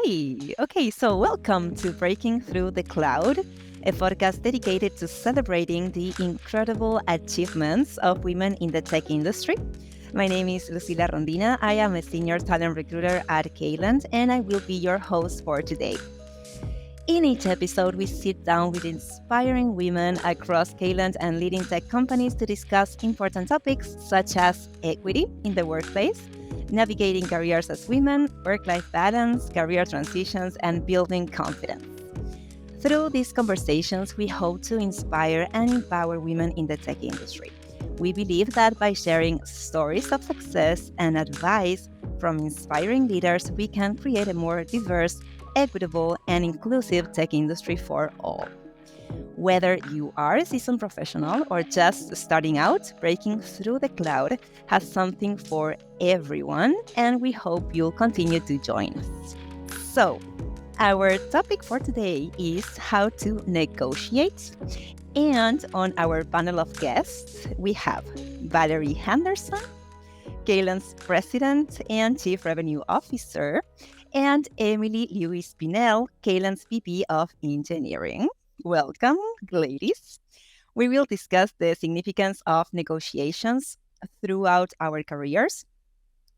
Hi. Okay, so welcome to Breaking Through the Cloud, a podcast dedicated to celebrating the incredible achievements of women in the tech industry. My name is Lucila Rondina. I am a senior talent recruiter at Caylent, and I will be your host for today. In each episode, we sit down with inspiring women across Caylent and leading tech companies to discuss important topics such as equity in the workplace, navigating careers as women, work-life balance, career transitions, and building confidence. Through these conversations, we hope to inspire and empower women in the tech industry. We believe that by sharing stories of success and advice from inspiring leaders, we can create a more diverse, equitable, and inclusive tech industry for all. Whether you are a seasoned professional or just starting out, Breaking Through the Cloud has something for everyone, and we hope you'll continue to join us. So, our topic for today is how to negotiate. And on our panel of guests, we have Valerie Henderson, Caylent's President and Chief Revenue Officer, and Emily Lewis-Pinnell, Caylent's VP of Engineering. Welcome, ladies. We will discuss the significance of negotiations throughout our careers,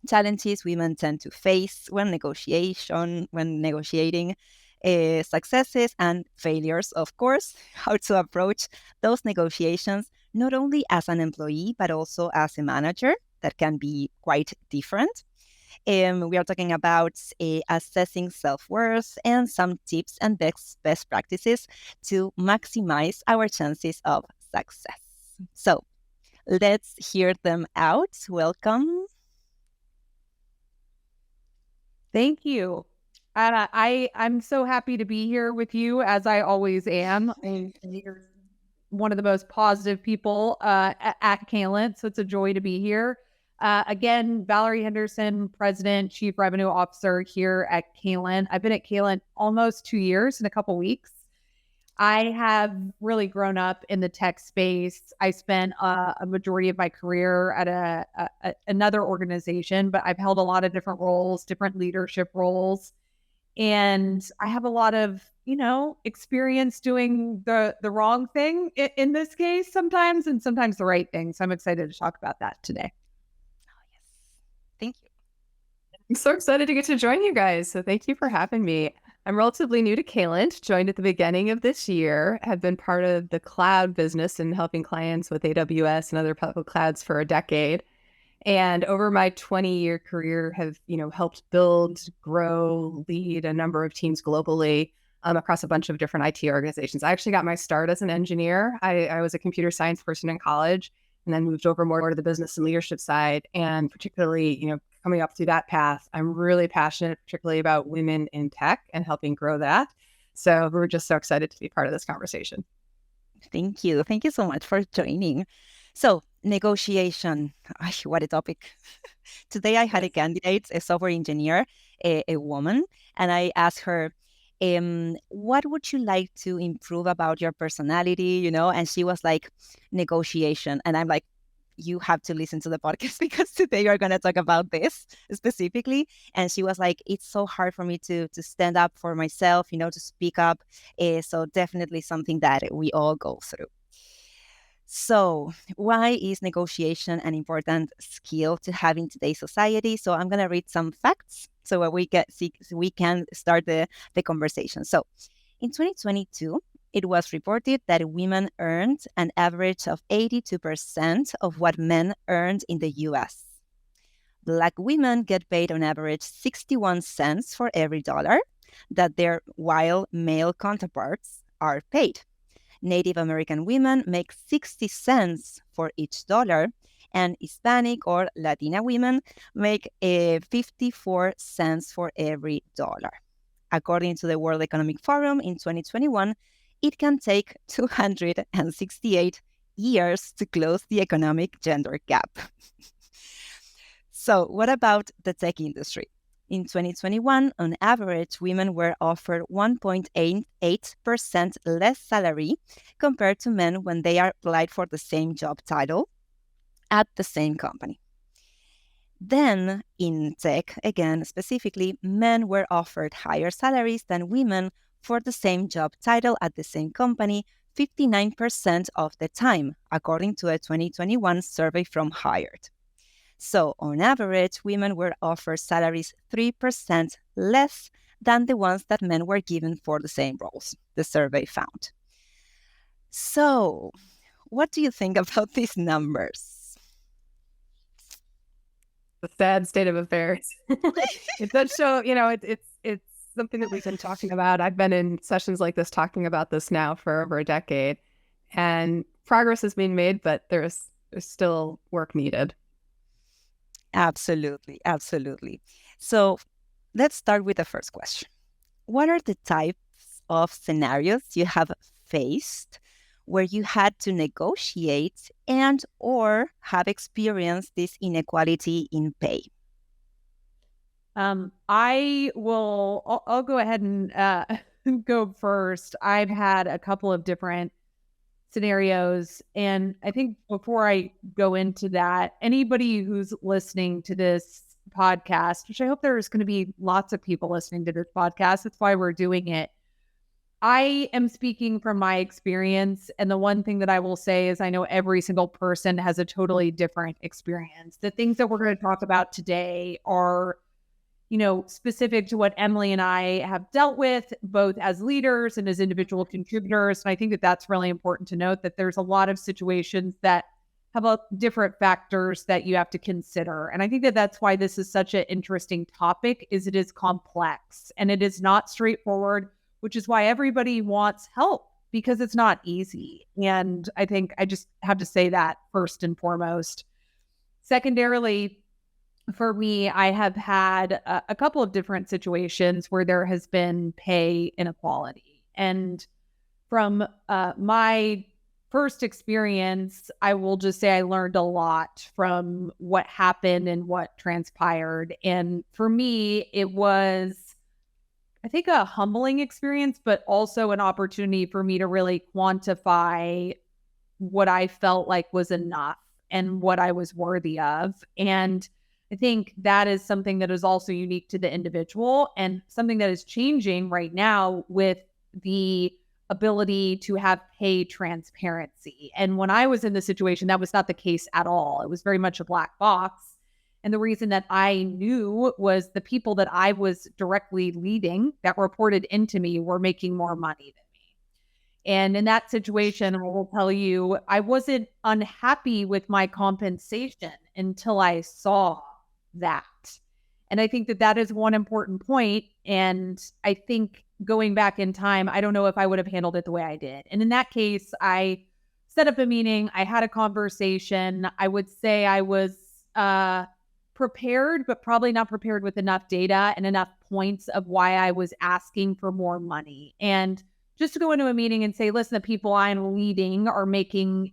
challenges women tend to face when negotiating, successes and failures, of course, how to approach those negotiations, not only as an employee, but also as a manager. That can be quite different. We are talking about assessing self-worth and some tips and best practices to maximize our chances of success. So let's hear them out. Welcome. Thank you. I'm so happy to be here with you, as I always am. You're one of the most positive people at Caylent, so it's a joy to be here. Again, Valerie Henderson, President, Chief Revenue Officer here at Caylent. I've been at Caylent almost 2 years in a couple weeks. I have really grown up in the tech space. I spent a majority of my career at another organization, but I've held a lot of different roles, different leadership roles. And I have a lot of, experience doing the wrong thing in this case sometimes, and sometimes the right thing. So I'm excited to talk about that today. Oh, yes. Thank you. I'm so excited to get to join you guys. So thank you for having me. I'm relatively new to Caylent, joined at the beginning of this year, have been part of the cloud business and helping clients with AWS and other public clouds for a decade. And over my 20-year career have, helped build, grow, lead a number of teams globally across a bunch of different IT organizations. I actually got my start as an engineer. I was a computer science person in college and then moved over more to the business and leadership side. And particularly, coming up through that path, I'm really passionate, particularly about women in tech and helping grow that. So we're just so excited to be part of this conversation. Thank you. Thank you so much for joining. So, negotiation. What a topic. Today I had a candidate, a software engineer, a woman, and I asked her, what would you like to improve about your personality, And she was like, negotiation. And I'm like, you have to listen to the podcast because today we're going to talk about this specifically. And she was like, it's so hard for me to stand up for myself, to speak up. So definitely something that we all go through. So why is negotiation an important skill to have in today's society? So I'm going to read some facts so we can start the conversation. So in 2022, it was reported that women earned an average of 82% of what men earned in the US. Black women get paid on average 61 cents for every dollar that their while male counterparts are paid. Native American women make 60 cents for each dollar, and Hispanic or Latina women make 54 cents for every dollar. According to the World Economic Forum in 2021, it can take 268 years to close the economic gender gap. So, what about the tech industry? In 2021, on average, women were offered 1.88% less salary compared to men when they applied for the same job title at the same company. Then in tech, again, specifically, men were offered higher salaries than women for the same job title at the same company 59% of the time, according to a 2021 survey from Hired. So, on average, women were offered salaries 3% less than the ones that men were given for the same roles, the survey found. So, what do you think about these numbers? The sad state of affairs. It does show, it's something that we've been talking about. I've been in sessions like this talking about this now for over a decade, and progress is being made, but there's still work needed. Absolutely, absolutely. So let's start with the first question. What are the types of scenarios you have faced where you had to negotiate and or have experienced this inequality in pay? I'll go ahead and go first. I've had a couple of different scenarios. And I think before I go into that, anybody who's listening to this podcast, which I hope there's going to be lots of people listening to this podcast, that's why we're doing it. I am speaking from my experience. And the one thing that I will say is I know every single person has a totally different experience. The things that we're going to talk about today are specific to what Emily and I have dealt with, both as leaders and as individual contributors. And I think that that's really important to note, that there's a lot of situations that have different factors that you have to consider. And I think that that's why this is such an interesting topic, is it is complex and it is not straightforward, which is why everybody wants help, because it's not easy. And I think I just have to say that first and foremost. Secondarily, for me, I have had a couple of different situations where there has been pay inequality. And from my first experience, I will just say I learned a lot from what happened and what transpired. And for me, it was, I think, a humbling experience, but also an opportunity for me to really quantify what I felt like was enough and what I was worthy of. And I think that is something that is also unique to the individual, and something that is changing right now with the ability to have pay transparency. And when I was in this situation, that was not the case at all. It was very much a black box. And the reason that I knew was the people that I was directly leading that reported into me were making more money than me. And in that situation, I will tell you, I wasn't unhappy with my compensation until I saw that. And I think that that is one important point. And I think going back in time, I don't know if I would have handled it the way I did. And in that case, I set up a meeting. I had a conversation. I would say I was prepared, but probably not prepared with enough data and enough points of why I was asking for more money. And just to go into a meeting and say, listen, the people I'm leading are making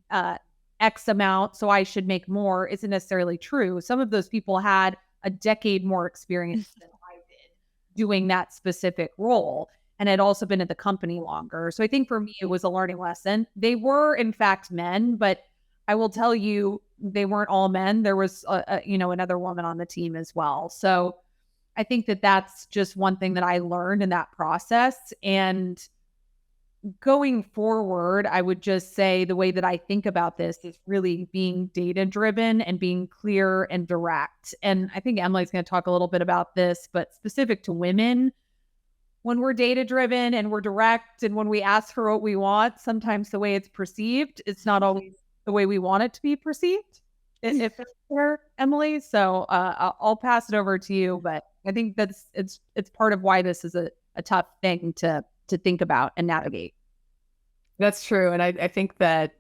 X amount, so I should make more, isn't necessarily true. Some of those people had a decade more experience than I did doing that specific role, and had also been at the company longer. So I think for me, it was a learning lesson. They were, in fact, men, but I will tell you, they weren't all men. There was, another woman on the team as well. So I think that that's just one thing that I learned in that process. And going forward, I would just say the way that I think about this is really being data driven and being clear and direct. And I think Emily's going to talk a little bit about this, but specific to women, when we're data driven and we're direct, and when we ask for what we want, sometimes the way it's perceived, it's not always the way we want it to be perceived. If it's fair, Emily. So I'll pass it over to you, but I think it's part of why this is a tough thing to think about and navigate. That's true. And I think that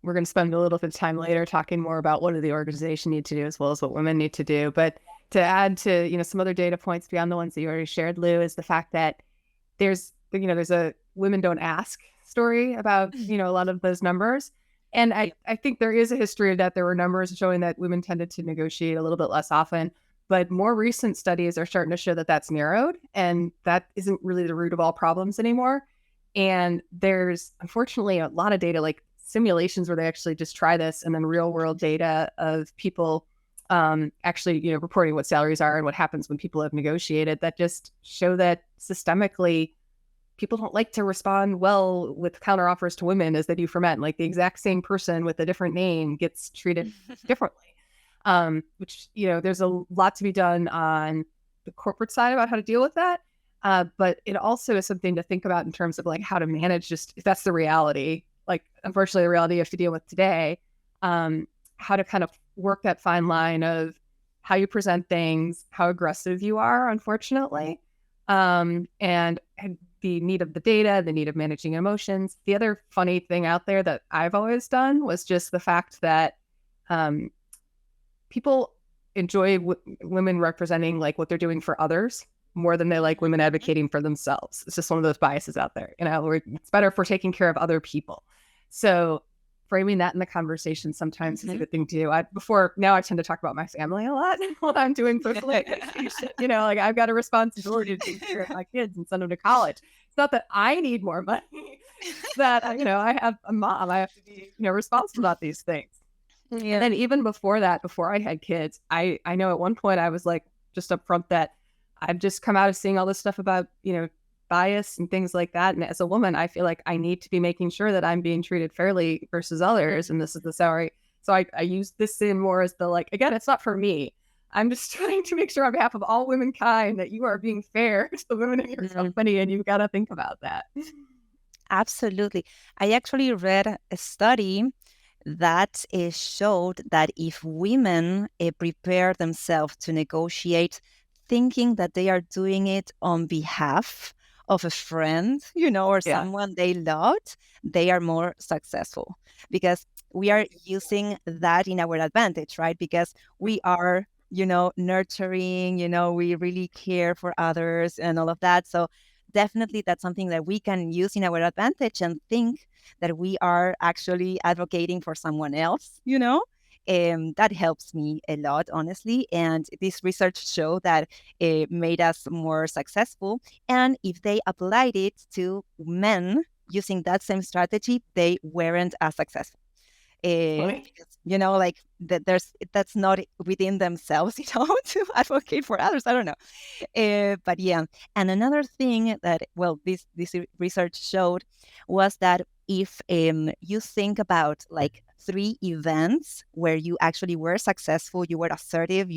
we're going to spend a little bit of time later talking more about what do the organization need to do, as well as what women need to do. But to add to, some other data points beyond the ones that you already shared, Lou, is the fact that there's a women don't ask story about, a lot of those numbers. And I think there is a history of that. There were numbers showing that women tended to negotiate a little bit less often. But more recent studies are starting to show that that's narrowed, and that isn't really the root of all problems anymore. And there's, unfortunately, a lot of data, like simulations where they actually just try this, and then real world data of people actually, reporting what salaries are and what happens when people have negotiated, that just show that systemically people don't like to respond well with counteroffers to women as they do for men. Like the exact same person with a different name gets treated differently. Which, there's a lot to be done on the corporate side about how to deal with that. But it also is something to think about in terms of like how to manage, just if that's the reality, like unfortunately the reality you have to deal with today, how to kind of work that fine line of how you present things, how aggressive you are, unfortunately, and the need of the data, the need of managing emotions. The other funny thing out there that I've always done was just the fact that people enjoy women representing like what they're doing for others more than they like women advocating for themselves. It's just one of those biases out there. It's better if we're taking care of other people. So framing that in the conversation sometimes is a good thing to do. Now I tend to talk about my family a lot when I'm doing personal education. Like I've got a responsibility to take care of my kids and send them to college. It's not that I need more money. It's that, I have a mom. I have to be, responsible about these things. Yeah. And then even before that, before I had kids, I know at one point I was like just upfront that I've just come out of seeing all this stuff about, bias and things like that. And as a woman, I feel like I need to be making sure that I'm being treated fairly versus others. And this is the salary. So I use this in more as the, like, again, it's not for me. I'm just trying to make sure on behalf of all womankind that you are being fair to the women in your company. And you've got to think about that. Absolutely. I actually read a study that showed that if women prepare themselves to negotiate, thinking that they are doing it on behalf of a friend, or someone they loved, they are more successful because we are using that in our advantage, right? Because we are, nurturing, we really care for others and all of that. So definitely that's something that we can use in our advantage and think that we are actually advocating for someone else, that helps me a lot, honestly. And this research showed that it made us more successful. And if they applied it to men using that same strategy, they weren't as successful. Because, like that's not within themselves, to advocate for others. I don't know. But yeah. And another thing that, this research showed was that if you think about like 3 events where you actually were successful, you were assertive,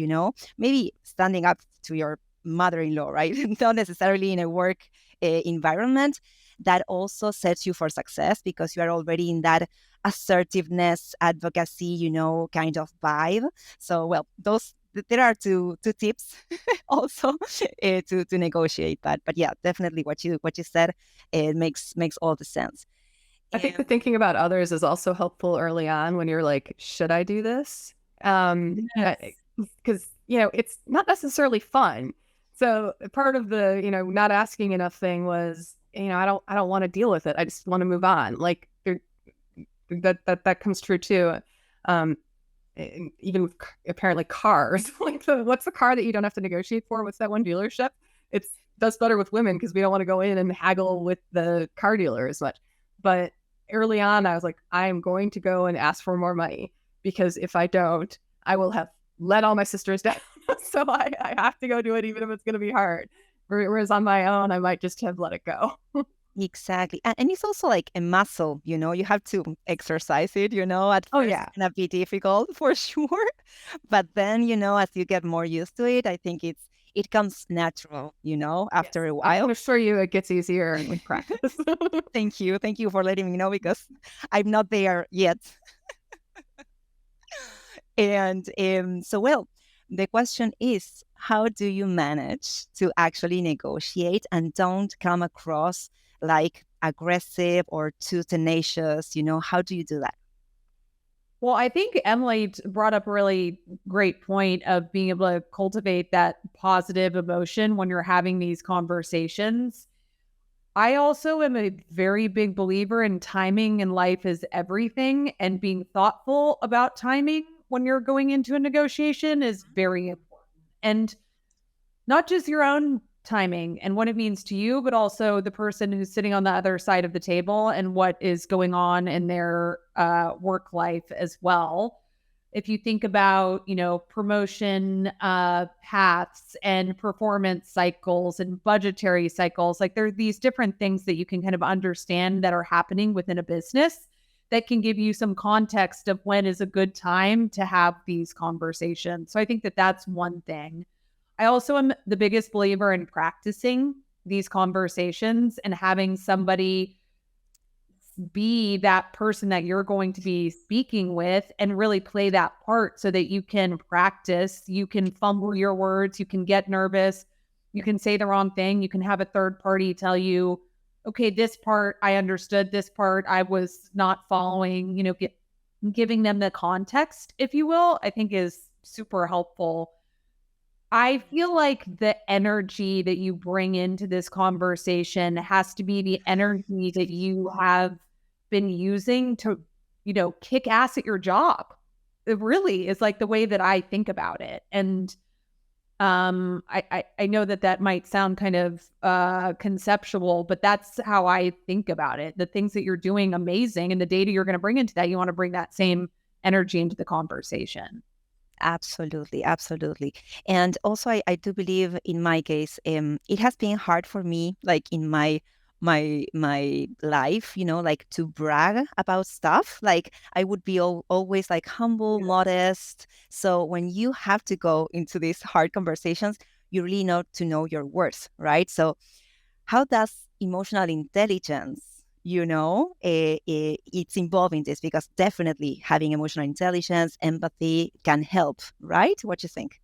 maybe standing up to your mother-in-law, right? Not necessarily in a work environment, that also sets you for success because you are already in that assertiveness, advocacy, kind of vibe. So, there are two tips also to negotiate that. But yeah, definitely what you said, it makes all the sense. I think the thinking about others is also helpful early on when you're like, should I do this? Because, it's not necessarily fun. So part of the, not asking enough thing was, I don't want to deal with it. I just want to move on. Like that comes true too. Even with apparently cars, like what's the car that you don't have to negotiate for? What's that one dealership? It does better with women because we don't want to go in and haggle with the car dealer as much. But early on, I was like, I am going to go and ask for more money because if I don't, I will have let all my sisters down. So I have to go do it, even if it's going to be hard. Whereas on my own, I might just have let it go. Exactly. And it's also like a muscle, you have to exercise it, at first it's gonna be difficult for sure. But then, as you get more used to it, I think it comes natural, after a while. I'm sure you it gets easier with practice. Thank you for letting me know because I'm not there yet. And the question is, how do you manage to actually negotiate and don't come across like aggressive or too tenacious? How do you do that? Well, I think Emily brought up a really great point of being able to cultivate that positive emotion when you're having these conversations. I also am a very big believer in timing in life is everything, and being thoughtful about timing when you're going into a negotiation is very important. And not just your own timing and what it means to you, but also the person who's sitting on the other side of the table and what is going on in their work life as well. if you think about, promotion paths and performance cycles and budgetary cycles, like there are these different things that you can kind of understand that are happening within a business that can give you some context of when is a good time to have these conversations. So I think that that's one thing. I also am the biggest believer in practicing these conversations and having somebody be that person that you're going to be speaking with and really play that part so that you can practice, you can fumble your words, you can get nervous, you can say the wrong thing, you can have a third party tell you, okay, this part I understood, this part I was not following, giving them the context, if you will, I think is super helpful. I feel like the energy that you bring into this conversation has to be the energy that you have been using to, kick ass at your job. It really is like the way that I think about it. And I know that might sound kind of conceptual, but that's how I think about it. The things that you're doing amazing, and the data you're going to bring into that, you want to bring that same energy into the conversation. Absolutely, absolutely. And also I do believe in my case, it has been hard for me, like in my life, like to brag about stuff. Like I would be always like humble, modest. So when you have to go into these hard conversations, you really know to know your worth, right? So how does emotional intelligence, it's involved in this? Because definitely having emotional intelligence, empathy can help, right? What do you think?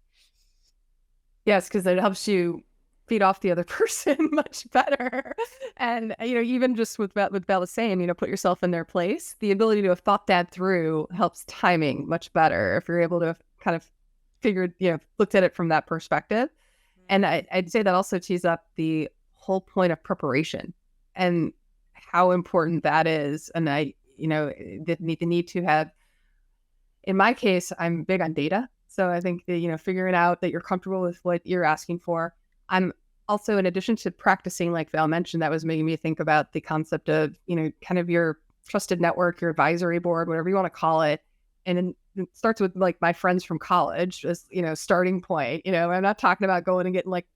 Yes, because it helps you feed off the other person much better. And, even just with Belle was saying, put yourself in their place. The ability to have thought that through helps timing much better if you're able to kind of figured, looked at it from that perspective. And I'd say that also tees up the whole point of preparation and how important that is. And the need to have, in my case, I'm big on data. So I think that, figuring out that you're comfortable with what you're asking for. I'm also, in addition to practicing, like Val mentioned, that was making me think about the concept of, kind of your trusted network, your advisory board, whatever you want to call it. And it starts with like my friends from college as, starting point. I'm not talking about going and getting like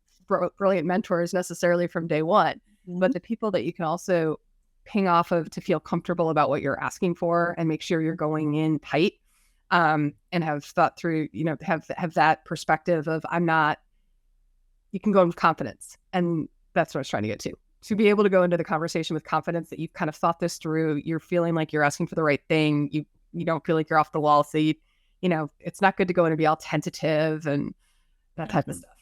brilliant mentors necessarily from day one, but the people that you can also ping off of to feel comfortable about what you're asking for and make sure you're going in tight, and have thought through, have that perspective of you can go in with confidence. And that's what I was trying to get to be able to go into the conversation with confidence that you've kind of thought this through. You're feeling like you're asking for the right thing. You don't feel like you're off the wall. So it's not good to go in and be all tentative and that type of stuff.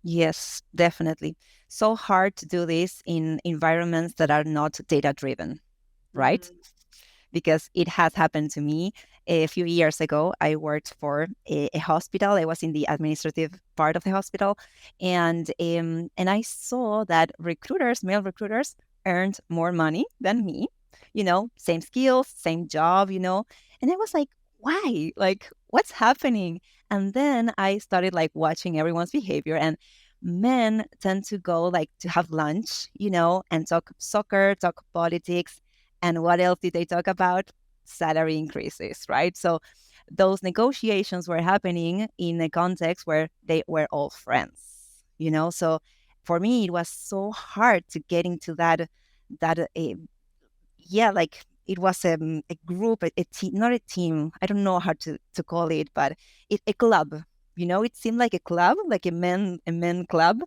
Yes, definitely. So hard to do this in environments that are not data-driven, right? Mm-hmm. Because it has happened to me. A few years ago, I worked for a hospital. I was in the administrative part of the hospital. And I saw that male recruiters, earned more money than me, same skills, same job, And I was like, why? Like, what's happening? And then I started like watching everyone's behavior, and men tend to go like to have lunch, and talk soccer, talk politics. And what else did they talk about? Salary increases, right? So those negotiations were happening in a context where they were all friends, So for me, it was so hard to get into that like it was a group, a team, not a team. I don't know how to call it, but a club. It seemed like a club, like a men club,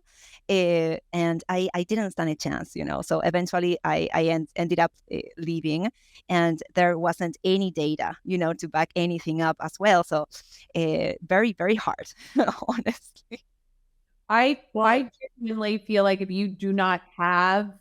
and I didn't stand a chance. So eventually I ended up leaving, and there wasn't any data, to back anything up as well. So very, very hard, honestly. I genuinely feel like if you do not have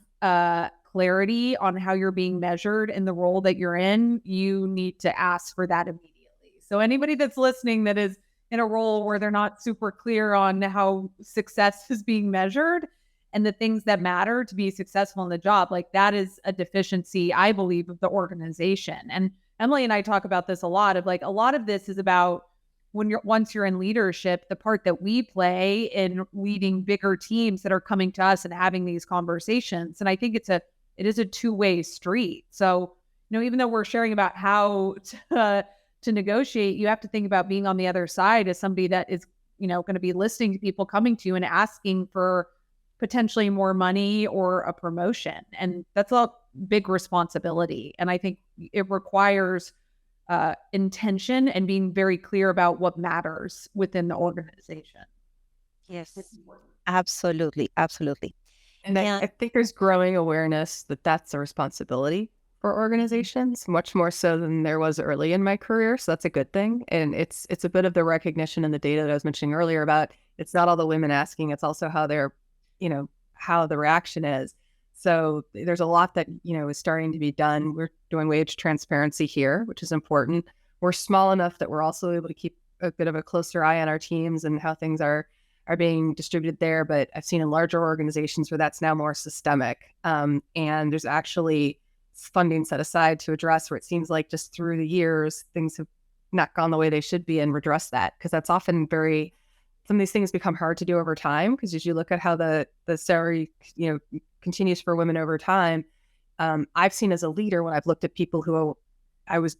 clarity on how you're being measured in the role that you're in, you need to ask for that immediately. So anybody that's listening that is in a role where they're not super clear on how success is being measured and the things that matter to be successful in the job, like that is a deficiency, I believe, of the organization. And Emily and I talk about this a lot of this is about once you're in leadership, the part that we play in leading bigger teams that are coming to us and having these conversations. And I think it is a two-way street. So, even though we're sharing about how to negotiate, you have to think about being on the other side as somebody that is, going to be listening to people coming to you and asking for potentially more money or a promotion. And that's a big responsibility. And I think it requires intention and being very clear about what matters within the organization. Yes, absolutely. Absolutely. And I think there's growing awareness that that's a responsibility for organizations, much more so than there was early in my career. So that's a good thing. And it's a bit of the recognition in the data that I was mentioning earlier about it's not all the women asking, it's also how they're, how the reaction is. So there's a lot that, is starting to be done. We're doing wage transparency here, which is important. We're small enough that we're also able to keep a bit of a closer eye on our teams and how things are being distributed there. But I've seen in larger organizations where that's now more systemic. And there's actually funding set aside to address where it seems like just through the years, things have not gone the way they should be and redress that. Because that's often some of these things become hard to do over time. Because as you look at how the salary, continues for women over time, I've seen as a leader when I've looked at people who I was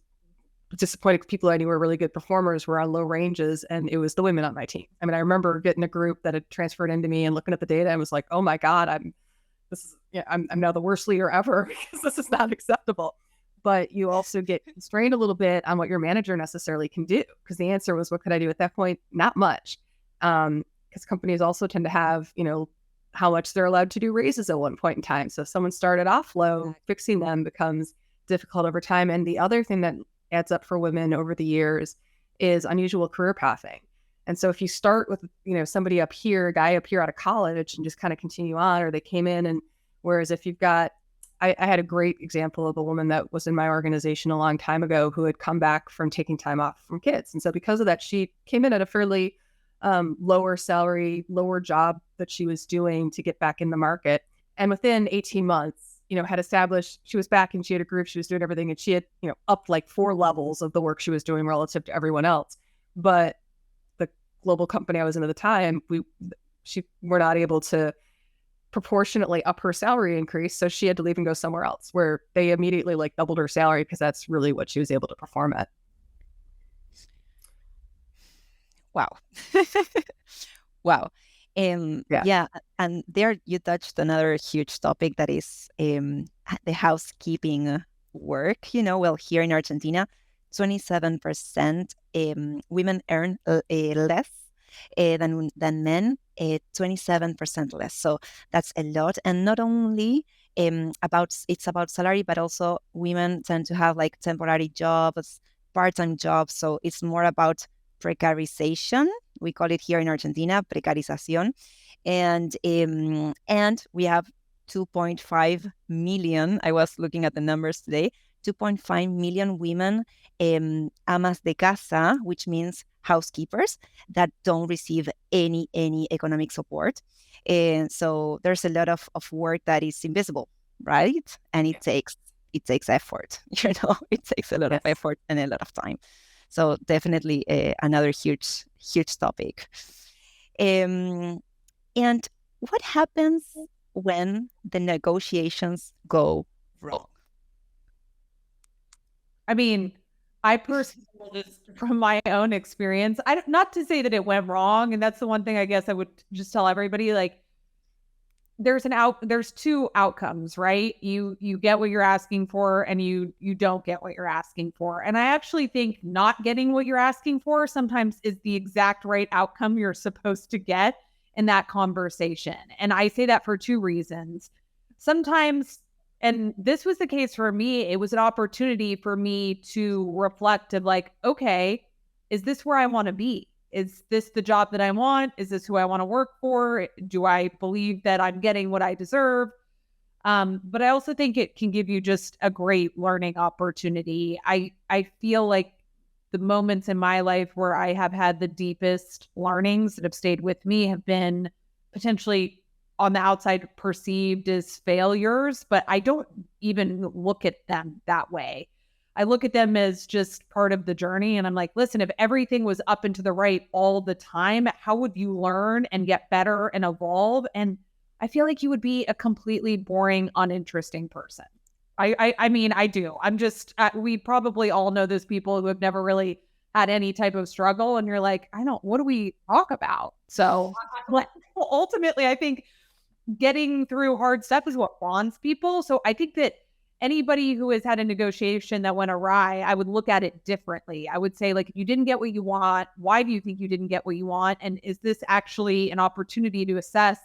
disappointed, people I knew were really good performers were on low ranges, and it was the women on my team. I mean, I remember getting a group that had transferred into me and looking at the data and was like, oh my God, I'm now the worst leader ever because this is not acceptable. But you also get constrained a little bit on what your manager necessarily can do, because the answer was, what could I do at that point? Not much. Because companies also tend to have, how much they're allowed to do raises at one point in time. So if someone started off low, fixing them becomes difficult over time. And the other thing that adds up for women over the years is unusual career pathing. And so if you start with, somebody up here, a guy up here out of college and just kind of continue on, or they came in, and whereas if you've got, I had a great example of a woman that was in my organization a long time ago who had come back from taking time off from kids. And so because of that, she came in at a fairly lower salary, lower job that she was doing to get back in the market. And within 18 months, had established, she was back and she had a group, she was doing everything, and she had, upped like 4 levels of the work she was doing relative to everyone else. But the global company I was in at the time, we're not able to proportionately up her salary increase. So she had to leave and go somewhere else where they immediately doubled her salary because that's really what she was able to perform at. Wow. Wow. Yeah. And there you touched another huge topic that is the housekeeping work. Here in Argentina, 27% women earn less than men, 27% less. So that's a lot. And not only about salary, but also women tend to have temporary jobs, part-time jobs. So it's more about precarization. We call it here in Argentina precarización, and we have 2.5 million. I was looking at the numbers today. 2.5 million women amas de casa, which means housekeepers, that don't receive any economic support. And so there's a lot of work that is invisible, right? And it takes effort. It takes a lot of effort and a lot of time. So definitely another huge topic. And what happens when the negotiations go wrong? I mean, I personally, just from my own experience, not to say that it went wrong, and that's the one thing I guess I would just tell everybody, there's 2 outcomes, right? You get what you're asking for, and you don't get what you're asking for. And I actually think not getting what you're asking for sometimes is the exact right outcome you're supposed to get in that conversation. And I say that for 2 reasons. Sometimes, and this was the case for me, it was an opportunity for me to reflect of okay, is this where I want to be? Is this the job that I want? Is this who I want to work for? Do I believe that I'm getting what I deserve? But I also think it can give you just a great learning opportunity. I feel like the moments in my life where I have had the deepest learnings that have stayed with me have been potentially on the outside perceived as failures, but I don't even look at them that way. I look at them as just part of the journey. And I'm like, listen, if everything was up and to the right all the time, how would you learn and get better and evolve? And I feel like you would be a completely boring, uninteresting person. I mean, I do. I'm just, we probably all know those people who have never really had any type of struggle. And you're like, what do we talk about? So ultimately, I think getting through hard stuff is what bonds people. So I think that anybody who has had a negotiation that went awry, I would look at it differently. I would say, like, if you didn't get what you want, why do you think you didn't get what you want? And is this actually an opportunity to assess,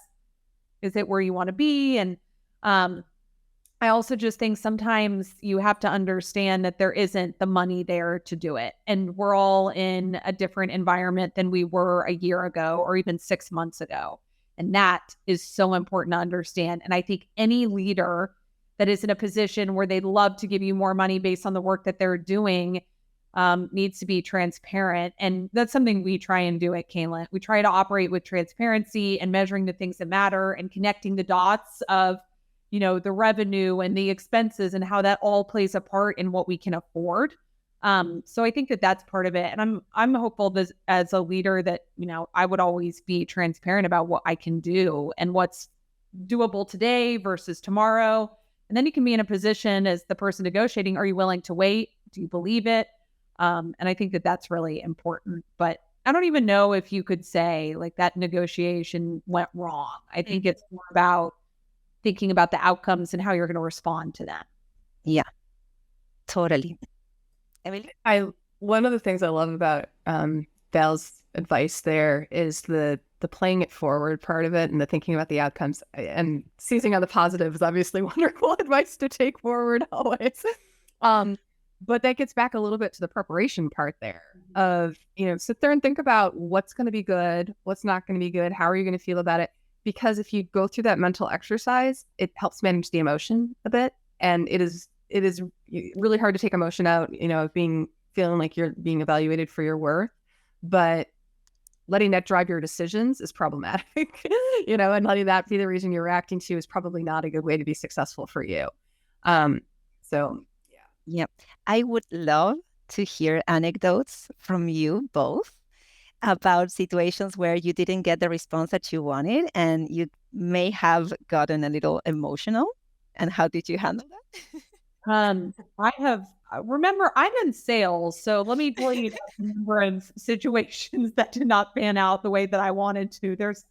is it where you want to be? And I also just think sometimes you have to understand that there isn't the money there to do it. And we're all in a different environment than we were a year ago or even 6 months ago. And that is so important to understand. And I think any leader that is in a position where they'd love to give you more money based on the work that they're doing needs to be transparent. And that's something we try and do at Caylent. We try to operate with transparency and measuring the things that matter and connecting the dots of, the revenue and the expenses and how that all plays a part in what we can afford. So I think that that's part of it. And I'm hopeful that as a leader that, I would always be transparent about what I can do and what's doable today versus tomorrow. And then you can be in a position as the person negotiating. Are you willing to wait? Do you believe it? And I think that that's really important. But I don't even know if you could say like that negotiation went wrong. I think it's more about thinking about the outcomes and how you're going to respond to that. Yeah, totally. Emily? One of the things I love about Val's advice there is the playing it forward part of it and the thinking about the outcomes, and seizing on the positive is obviously wonderful advice to take forward always. But that gets back a little bit to the preparation part there of, sit there and think about what's going to be good, what's not going to be good, how are you going to feel about it? Because if you go through that mental exercise, it helps manage the emotion a bit. And it is really hard to take emotion out, feeling like you're being evaluated for your worth. But letting that drive your decisions is problematic, and letting that be the reason you're reacting to is probably not a good way to be successful for you. Yeah. I would love to hear anecdotes from you both about situations where you didn't get the response that you wanted and you may have gotten a little emotional. And how did you handle that? Remember, I'm in sales, so let me tell you a number of situations that did not pan out the way that I wanted to. There's,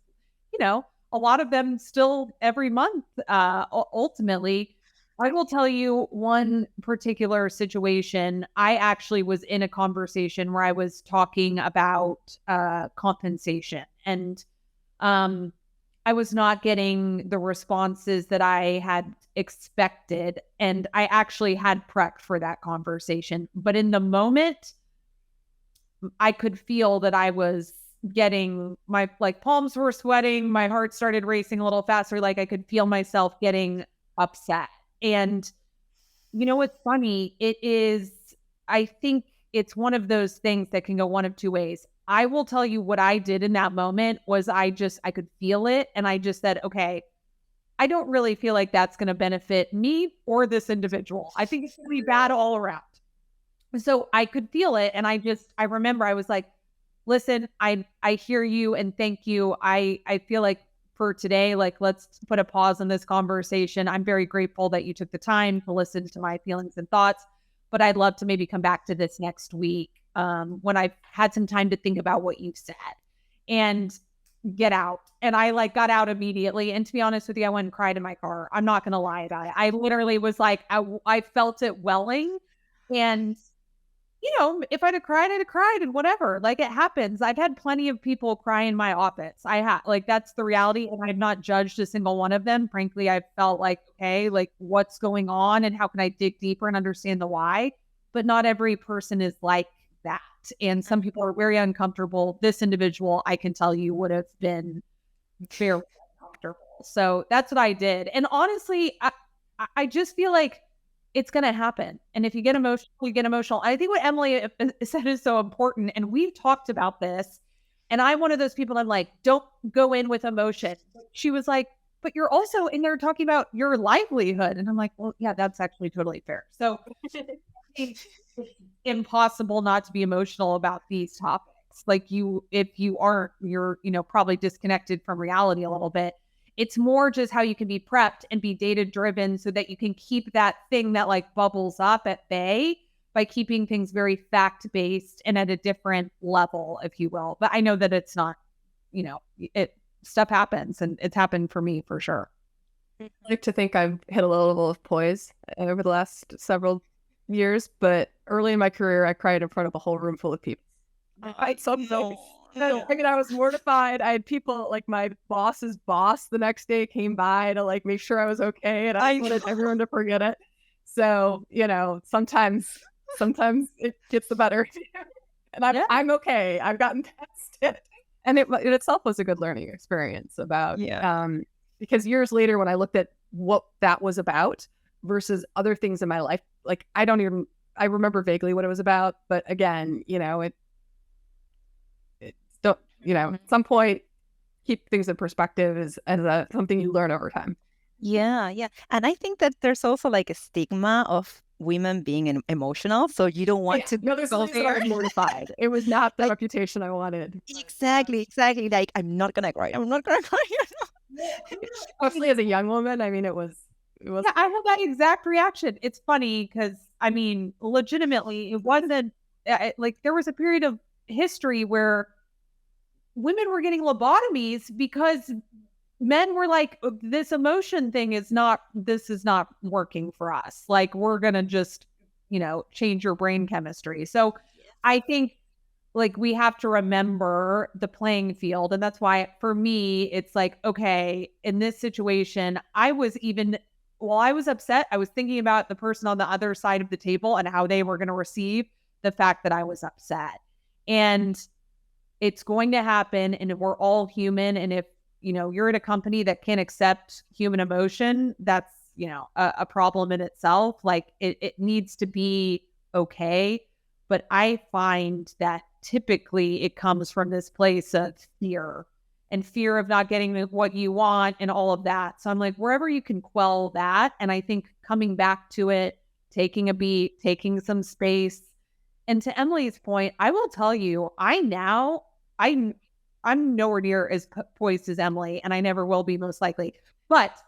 a lot of them still every month. Ultimately, I will tell you one particular situation. I actually was in a conversation where I was talking about compensation, and I was not getting the responses that I had expected. And I actually had prepped for that conversation. But in the moment, I could feel that I was getting my palms were sweating. My heart started racing a little faster. Like I could feel myself getting upset. And what's funny? I think it's one of those things that can go one of two ways. I will tell you what I did in that moment was I could feel it. And I just said, okay, I don't really feel like that's going to benefit me or this individual. I think it's going to be bad all around. So I could feel it. And I remember I was like, listen, I hear you and thank you. I feel like for today, like, let's put a pause on this conversation. I'm very grateful that you took the time to listen to my feelings and thoughts, but I'd love to maybe come back to this next week when I've had some time to think about what you said and get out. And I got out immediately. And to be honest with you, I went and cried in my car. I'm not going to lie about it. I literally was like, I felt it welling. And, if I'd have cried, I'd have cried and whatever. Like it happens. I've had plenty of people cry in my office. That's the reality. And I've not judged a single one of them. Frankly, I felt like, okay, like what's going on and how can I dig deeper and understand the why? But not every person is like that. And some people are very uncomfortable. This individual, I can tell you, would have been very uncomfortable. So that's what I did. And honestly, I just feel like it's going to happen. And if you get emotional, you get emotional. I think what Emily said is so important. And we've talked about this. And I'm one of those people I'm like, don't go in with emotion. She was like, but you're also in there talking about your livelihood. And I'm like, well, yeah, that's actually totally fair. So it's impossible not to be emotional about these topics. Like if you aren't, you're, probably disconnected from reality a little bit. It's more just how you can be prepped and be data driven so that you can keep that thing that like bubbles up at bay by keeping things very fact based and at a different level, if you will. But I know that it's not, stuff happens, and it's happened for me for sure. I like to think I've hit a level of poise over the last several years, but early in my career, I cried in front of a whole room full of people. I mean, I was mortified. I had people like my boss's boss the next day came by to like make sure I was okay, and I wanted everyone to forget it. So, sometimes it gets the better of you. And I'm okay. I've gotten past it. And it itself was a good learning experience about, because years later when I looked at what that was about versus other things in my life, like I remember vaguely what it was about, but again, at some point, keep things in perspective as something you learn over time. Yeah. And I think that there's also like a stigma of women being emotional, so you don't want to there's go something that I was mortified. It was not the reputation I wanted. Exactly. Like, I'm not gonna cry. Especially as a young woman, I mean, it was. Yeah, I had that exact reaction. It's funny because I mean, legitimately, it wasn't like there was a period of history where women were getting lobotomies because men were like, this emotion thing is not working for us. Like, we're going to just, change your brain chemistry. So I think like we have to remember the playing field. And that's why for me, it's like, okay, in this situation, while I was upset, I was thinking about the person on the other side of the table and how they were going to receive the fact that I was upset. And it's going to happen, and we're all human. And if, you're at a company that can't accept human emotion, that's, a problem in itself. Like it needs to be okay. But I find that typically it comes from this place of fear of not getting what you want and all of that. So I'm like, wherever you can quell that. And I think coming back to it, taking a beat, taking some space. And to Emily's point, I will tell you, I'm nowhere near as poised as Emily, and I never will be most likely. But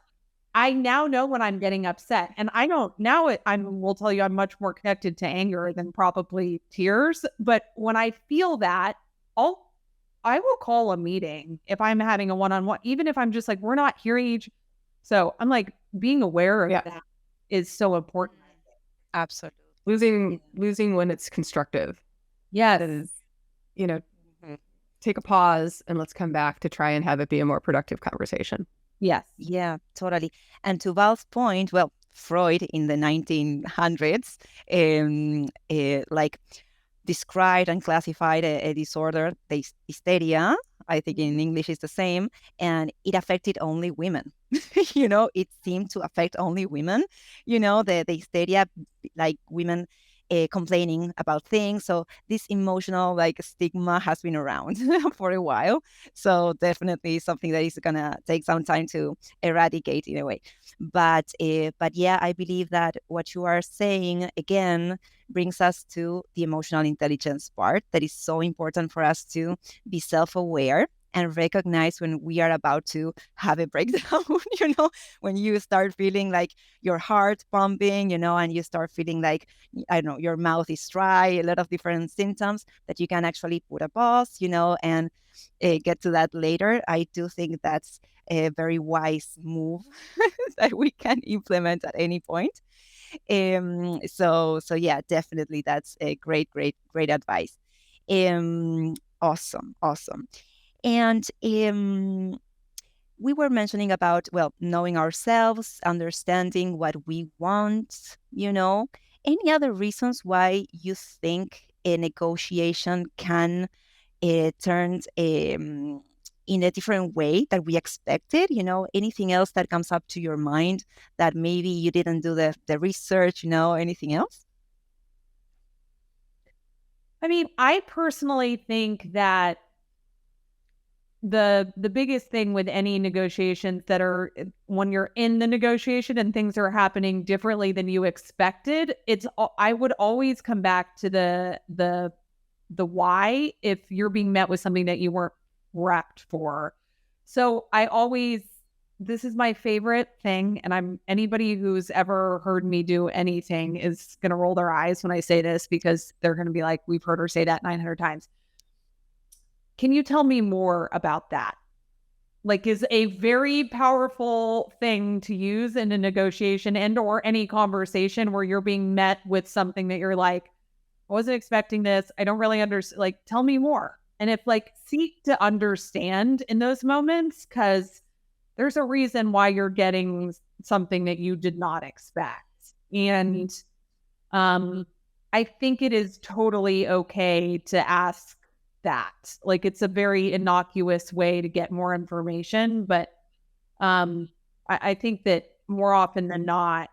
I now know when I'm getting upset, and I will tell you, I'm much more connected to anger than probably tears. But when I feel that, I will call a meeting if I'm having a one-on-one, even if I'm just like, we're not hearing each. So I'm like, being aware of that is so important. Absolutely. Losing when it's constructive. Yeah. That is, take a pause and let's come back to try and have it be a more productive conversation. Yes. Yeah, totally. And to Val's point, well, Freud in the 1900s, like described and classified a disorder, the hysteria. I think in English it's the same, and it affected only women. It seemed to affect only women. The hysteria, like women complaining about things. So this emotional like stigma has been around for a while. So definitely something that is gonna take some time to eradicate in a way. But yeah, I believe that what you are saying again brings us to the emotional intelligence part that is so important for us to be self-aware and recognize when we are about to have a breakdown, when you start feeling like your heart pumping, and you start feeling like, I don't know, your mouth is dry, a lot of different symptoms that you can actually put a pause, and get to that later. I do think that's a very wise move that we can implement at any point. So yeah, definitely that's a great advice. Awesome. And we were mentioning about, well, knowing ourselves, understanding what we want, Any other reasons why you think a negotiation can turn in a different way that we expected? Anything else that comes up to your mind that maybe you didn't do the research, anything else? I mean, I personally think that the biggest thing with any negotiations that are when you're in the negotiation and things are happening differently than you expected, I would always come back to the why if you're being met with something that you weren't prepped for. So I always this is my favorite thing. And anybody who's ever heard me do anything is going to roll their eyes when I say this, because they're going to be like, we've heard her say that 900 times. Can you tell me more about that? Like, is a very powerful thing to use in a negotiation and or any conversation where you're being met with something that you're like, I wasn't expecting this. I don't really understand. Like, tell me more. And if like seek to understand in those moments, because there's a reason why you're getting something that you did not expect. And I think it is totally okay to ask that. Like, it's a very innocuous way to get more information. But I think that more often than not,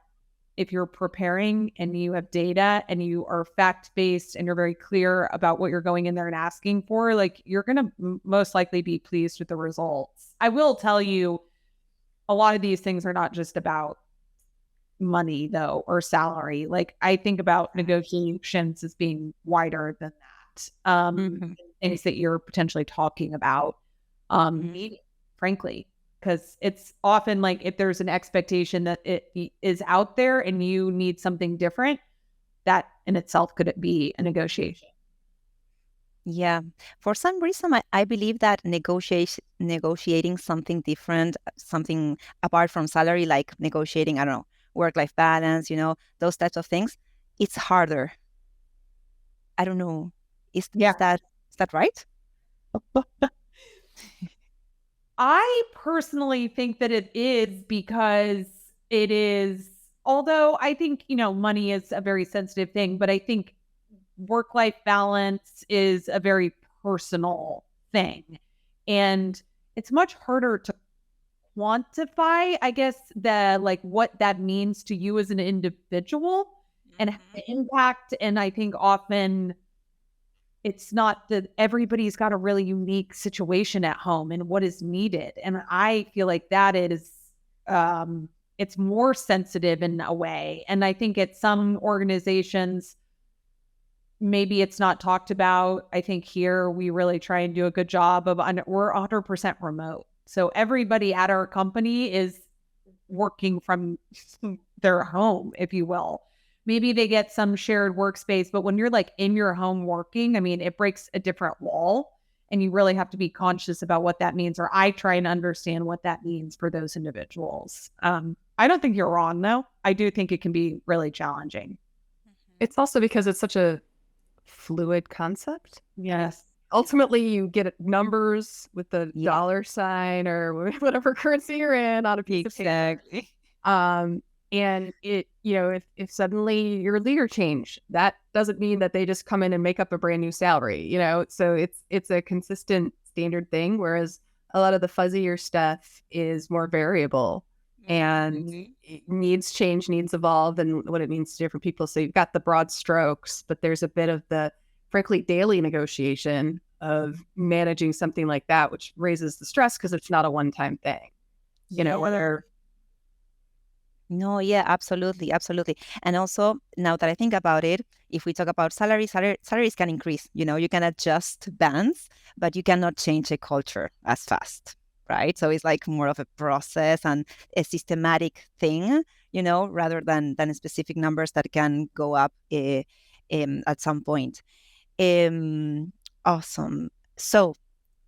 if you're preparing and you have data and you are fact-based and you're very clear about what you're going in there and asking for, like, you're going to most likely be pleased with the results. I will tell you, a lot of these things are not just about money though, or salary. Like, I think about negotiations as being wider than that. Things that you're potentially talking about, frankly. Because it's often like, if there's an expectation that it is out there and you need something different, that in itself could be a negotiation. Yeah. For some reason, I believe that negotiating something different, something apart from salary, like negotiating, I don't know, work-life balance, those types of things, it's harder. I don't know. Is that right? I personally think that it is, because it is, although I think, money is a very sensitive thing, but I think work-life balance is a very personal thing. And it's much harder to quantify, I guess, what that means to you as an individual and the impact. And I think often it's not that everybody's got a really unique situation at home and what is needed. And I feel like that is, it's more sensitive in a way. And I think at some organizations, maybe it's not talked about. I think here we really try and do a good job of, we're 100% remote. So everybody at our company is working from their home, if you will. Maybe they get some shared workspace, but when you're like in your home working, I mean, it breaks a different wall, and you really have to be conscious about what that means. Or I try and understand what that means for those individuals. I don't think you're wrong, though. I do think it can be really challenging. It's also because it's such a fluid concept. Yes. Ultimately, you get numbers with the dollar sign or whatever currency you're in on a piece of paper. And it, if suddenly your leader changed, that doesn't mean that they just come in and make up a brand new salary, So it's a consistent standard thing, whereas a lot of the fuzzier stuff is more variable and it needs change, needs evolve, and what it means to different people. So you've got the broad strokes, but there's a bit of the, frankly, daily negotiation of managing something like that, which raises the stress because it's not a one-time thing, whether... No, yeah, absolutely. And also, now that I think about it, if we talk about salaries can increase. You can adjust bands, but you cannot change a culture as fast, right? So it's like more of a process and a systematic thing, rather than specific numbers that can go up at some point. Awesome. So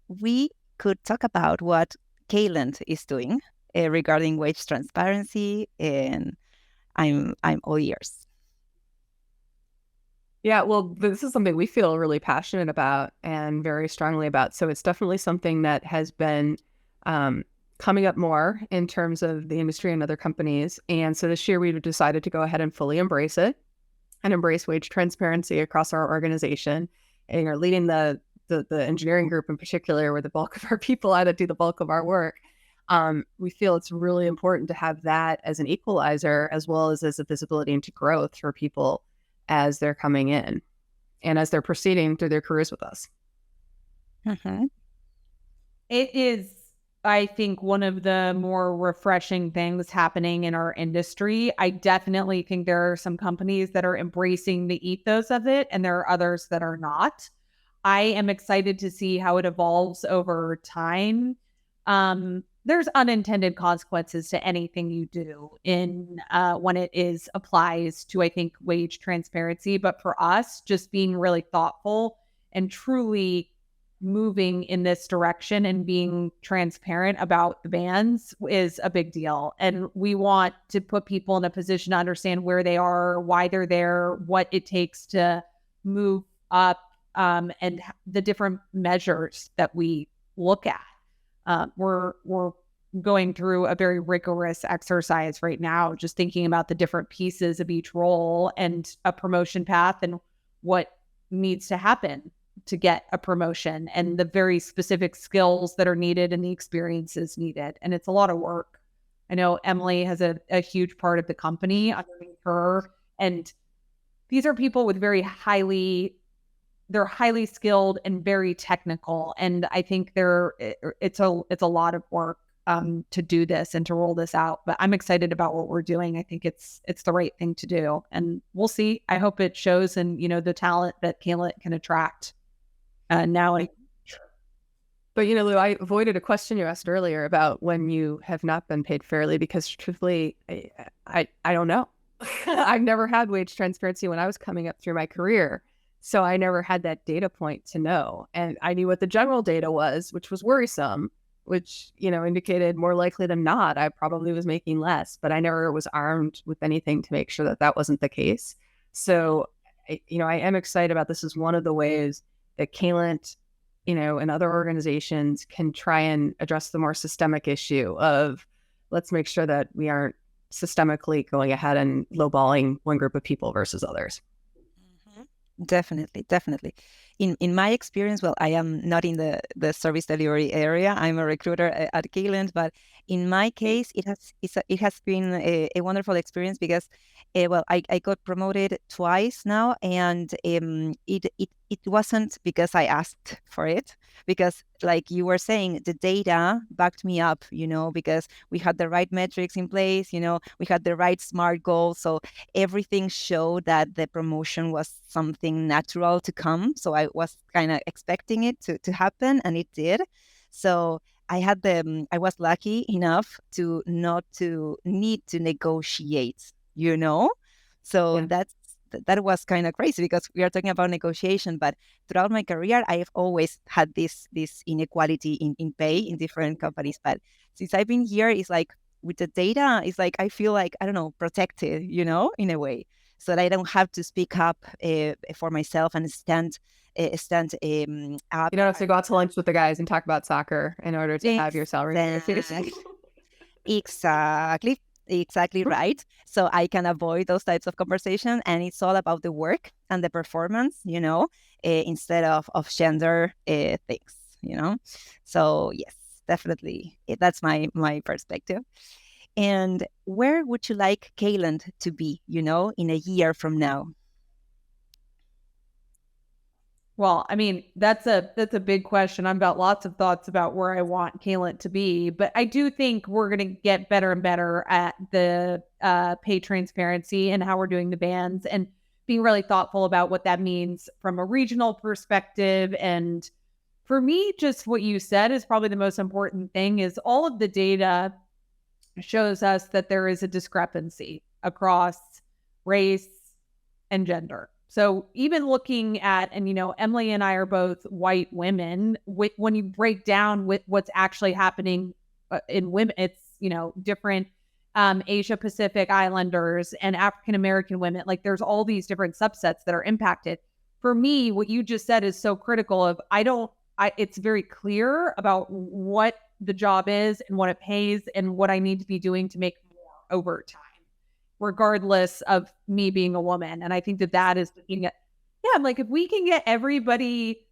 we could talk about what Caylent is doing regarding wage transparency, and I'm all ears. Yeah, well, this is something we feel really passionate about and very strongly about. So it's definitely something that has been coming up more in terms of the industry and other companies. And so this year we decided to go ahead and fully embrace it and embrace wage transparency across our organization. And are leading the engineering group in particular, where the bulk of our people are that do the bulk of our work. We feel it's really important to have that as an equalizer, as well as a visibility into growth for people as they're coming in and as they're proceeding through their careers with us. It is, I think, one of the more refreshing things happening in our industry. I definitely think there are some companies that are embracing the ethos of it, and there are others that are not. I am excited to see how it evolves over time. there's unintended consequences to anything you do in when it applies to, I think, wage transparency. But for us, just being really thoughtful and truly moving in this direction and being transparent about the bans is a big deal. And we want to put people in a position to understand where they are, why they're there, what it takes to move up, and the different measures that we look at. We're going through a very rigorous exercise right now, just thinking about the different pieces of each role and a promotion path and what needs to happen to get a promotion and the very specific skills that are needed and the experiences needed. And it's a lot of work. I know Emily has a huge part of the company underneath her. And these are people with they're highly skilled and very technical. And I think it's a lot of work to do this and to roll this out. But I'm excited about what we're doing. I think it's the right thing to do. And we'll see. I hope it shows in, the talent that Caylent can attract now. But, Lou, I avoided a question you asked earlier about when you have not been paid fairly, because truthfully, I don't know. I've never had wage transparency when I was coming up through my career. So I never had that data point to know. And I knew what the general data was, which was worrisome, which, indicated more likely than not, I probably was making less, but I never was armed with anything to make sure that that wasn't the case. So, I am excited about this as one of the ways that Caylent, and other organizations can try and address the more systemic issue of, let's make sure that we aren't systemically going ahead and lowballing one group of people versus others. Definitely. In my experience, well, I am not in the service delivery area. I'm a recruiter at Caylent, but in my case, it has been a wonderful experience because, I got promoted twice now, and it wasn't because I asked for it, because like you were saying, the data backed me up, because we had the right metrics in place, we had the right SMART goals, so everything showed that the promotion was something natural to come. So I was kind of expecting it to happen, and it did. So I was lucky enough to not to need to negotiate, So Yeah. that was kind of crazy, because we are talking about negotiation, but throughout my career, I have always had this inequality in pay in different companies. But since I've been here, it's like with the data, it's like I feel like, I don't know, protected, in a way, so that I don't have to speak up for myself and stand up. You don't have to go out to lunch with the guys and talk about soccer in order to have your salary negotiated. Exactly right. So I can avoid those types of conversation, and it's all about the work and the performance, instead of gender things, So yes, definitely, that's my perspective. And where would you like Caylent to be, in a year from now? Well, I mean, that's a big question. I've got lots of thoughts about where I want Caylent to be, but I do think we're going to get better and better at the pay transparency and how we're doing the bans, and being really thoughtful about what that means from a regional perspective. And for me, just what you said is probably the most important thing, is all of the data shows us that there is a discrepancy across race and gender. So even looking at, and Emily and I are both white women, when you break down with what's actually happening in women, it's, different Asia Pacific Islanders and African American women. Like, there's all these different subsets that are impacted. For me, what you just said is so critical of, it's very clear about what the job is and what it pays and what I need to be doing to make more over time, regardless of me being a woman. And I think that is, like, if we can get everybody,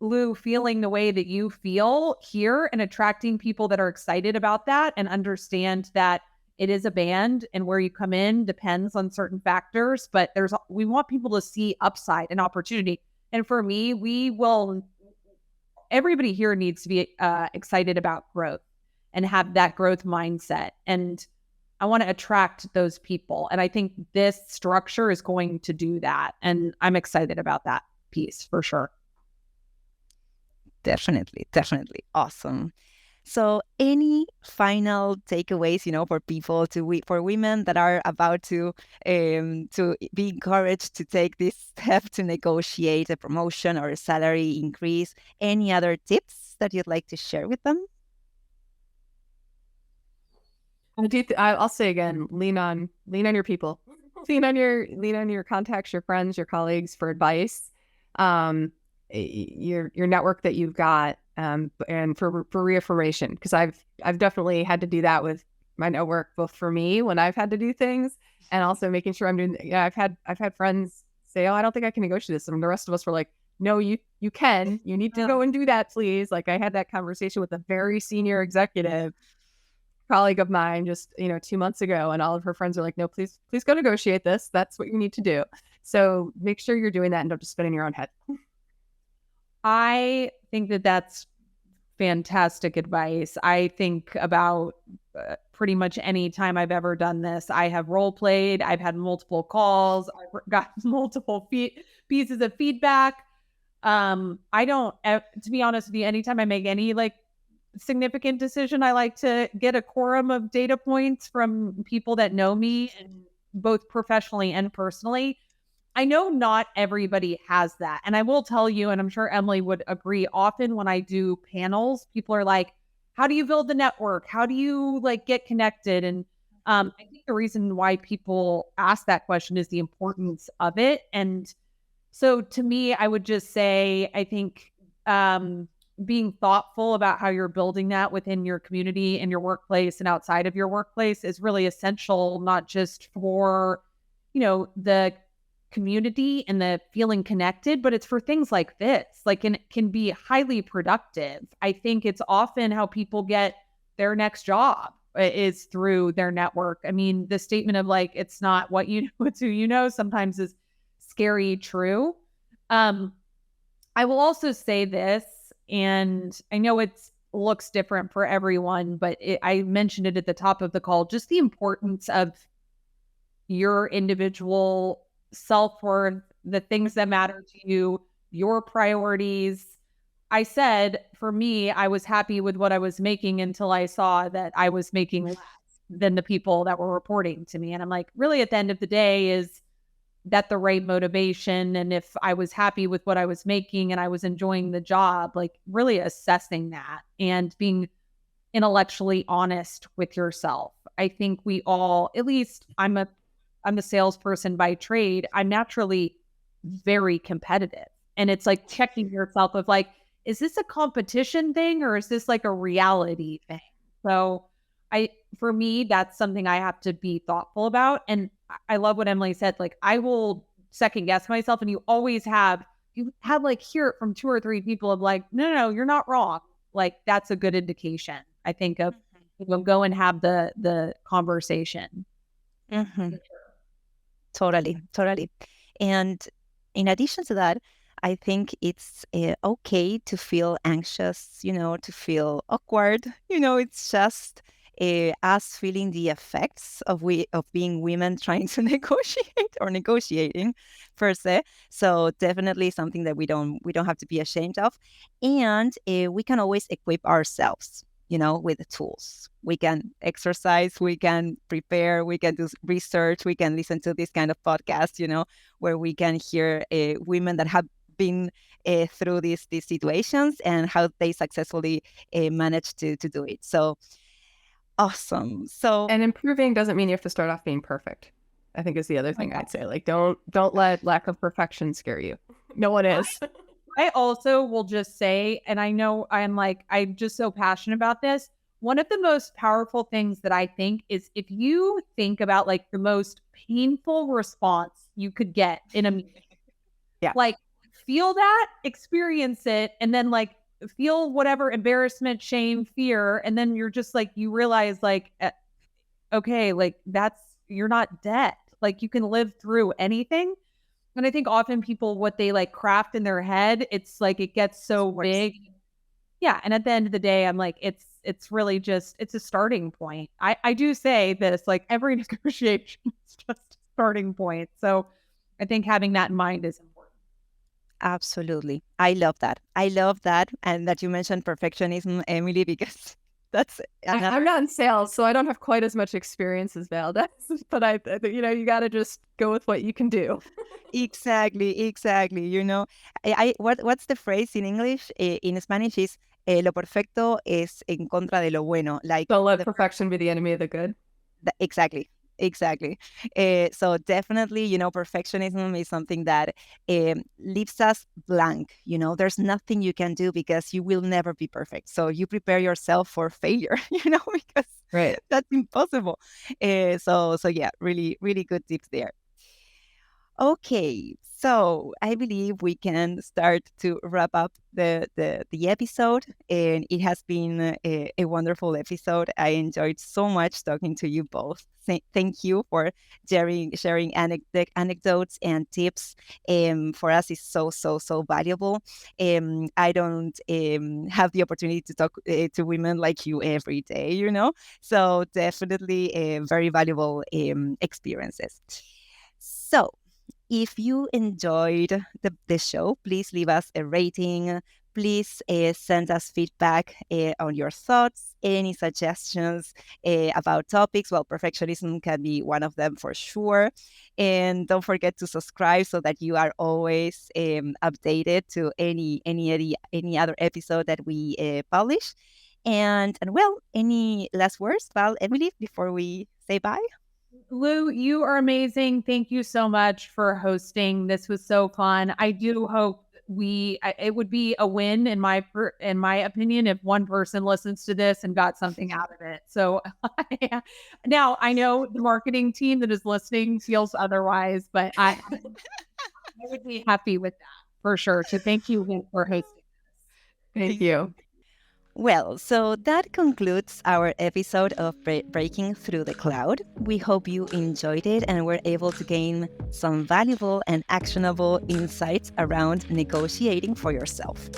Lou, feeling the way that you feel here and attracting people that are excited about that and understand that it is a band and where you come in depends on certain factors, but we want people to see upside and opportunity. And for me, everybody here needs to be excited about growth and have that growth mindset. And I want to attract those people. And I think this structure is going to do that. And I'm excited about that piece for sure. Definitely. Awesome. So, any final takeaways, for people for women that are about to be encouraged to take this step to negotiate a promotion or a salary increase? Any other tips that you'd like to share with them? I'll say again, lean on your people, lean on your contacts, your friends, your colleagues for advice, your network that you've got, and for reaffirmation, because I've definitely had to do that with my network, both for me when I've had to do things, and also making sure I'm doing. Yeah, I've had friends say, "Oh, I don't think I can negotiate this," and the rest of us were like, "No, you can. You need to go and do that, please." Like, I had that conversation with a very senior executive colleague of mine just 2 months ago, and all of her friends are like, "No, please go negotiate this. That's what you need to do." So make sure you're doing that and don't just spin in your own head. I think that that's fantastic advice. I think about pretty much any time I've ever done this, I have role played, I've had multiple calls, I've got multiple pieces of feedback. I don't, to be honest with you, anytime I make any like significant decision, I like to get a quorum of data points from people that know me, and both professionally and personally. I know not everybody has that. And I will tell you, and I'm sure Emily would agree, often when I do panels, people are like, how do you build the network? How do you like get connected? And I think the reason why people ask that question is the importance of it. And so to me, I would just say, I think being thoughtful about how you're building that within your community, in your workplace, and outside of your workplace is really essential, not just for, the community and the feeling connected, but it's for things like this, like, and it can be highly productive. I think it's often how people get their next job is through their network. I mean, the statement of like, it's not what you know, it's who you know, sometimes is scary true. I will also say this, and I know it looks different for everyone, but I mentioned it at the top of the call, just the importance of your individual self-worth, the things that matter to you, your priorities. I said, for me, I was happy with what I was making until I saw that I was making less than the people that were reporting to me. And I'm like, really, at the end of the day, is that the right motivation? And if I was happy with what I was making and I was enjoying the job, like really assessing that and being intellectually honest with yourself. I think we all, at least I'm a salesperson by trade. I'm naturally very competitive. And it's like checking yourself of like, is this a competition thing or is this like a reality thing? So for me, that's something I have to be thoughtful about. And I love what Emily said. Like, I will second guess myself, and you have like hear it from 2 or 3 people of like, no, you're not wrong. Like, that's a good indication, I think, of go and have the conversation. Mm-hmm. Totally. And in addition to that, I think it's okay to feel anxious, to feel awkward. It's just us feeling the effects of being women trying to negotiate or negotiating per se. So definitely something that we don't have to be ashamed of, and we can always equip ourselves, with the tools. We can exercise, we can prepare, we can do research, we can listen to this kind of podcast, where we can hear women that have been through these situations and how they successfully managed to do it. So awesome. So, and improving doesn't mean you have to start off being perfect, I think, is the other thing I'd say. Like, don't let lack of perfection scare you. No one is. I also will just say, and I know I'm just so passionate about this. One of the most powerful things that I think is if you think about like the most painful response you could get in a meeting, like feel that, experience it, and then like feel whatever embarrassment, shame, fear. And then you're just like, you realize like, okay, like you're not dead. Like you can live through anything. And I think often people, what they like craft in their head, it's like, it gets so big. Yeah. And at the end of the day, I'm like, it's really just, it's a starting point. I do say this, like every negotiation is just a starting point. So I think having that in mind is important. Absolutely. I love that. And that you mentioned perfectionism, Emily, because That's I'm not in sales, so I don't have quite as much experience as Val does. But I you got to just go with what you can do. exactly. What's the phrase in English? In Spanish is lo perfecto es en contra de lo bueno. Like Don't let perfection be the enemy of the good. Exactly. So definitely, perfectionism is something that leaves us blank. There's nothing you can do because you will never be perfect. So you prepare yourself for failure, because Right. that's impossible. So yeah, really, really good tips there. Okay, so I believe we can start to wrap up the episode, and it has been a wonderful episode. I enjoyed so much talking to you both. Thank you for sharing anecdotes and tips. For us, it's so valuable. I don't have the opportunity to talk to women like you every day, so definitely very valuable experiences. So if you enjoyed the show, please leave us a rating. Please send us feedback on your thoughts, any suggestions about topics. Well, perfectionism can be one of them for sure. And don't forget to subscribe so that you are always updated to any other episode that we publish. And well, any last words, Val, Emily, before we say bye? Lou, you are amazing. Thank you so much for hosting. This was so fun. I do hope it would be a win in my opinion if one person listens to this and got something out of it. So now I know the marketing team that is listening feels otherwise, but I would be happy with that for sure. So thank you again for hosting. Thank you. Well, so that concludes our episode of Breaking Through the Cloud. We hope you enjoyed it and were able to gain some valuable and actionable insights around negotiating for yourself.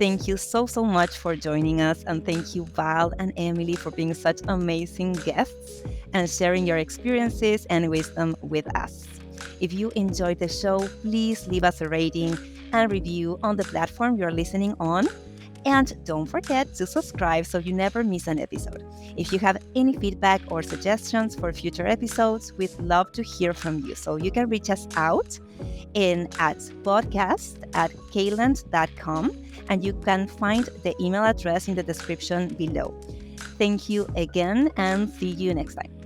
Thank you so much for joining us, and thank you, Val and Emily, for being such amazing guests and sharing your experiences and wisdom with us. If you enjoyed the show, please leave us a rating and review on the platform you're listening on. And don't forget to subscribe so you never miss an episode. If you have any feedback or suggestions for future episodes, we'd love to hear from you. So you can reach us out at podcast@caylent.com, and you can find the email address in the description below. Thank you again, and see you next time.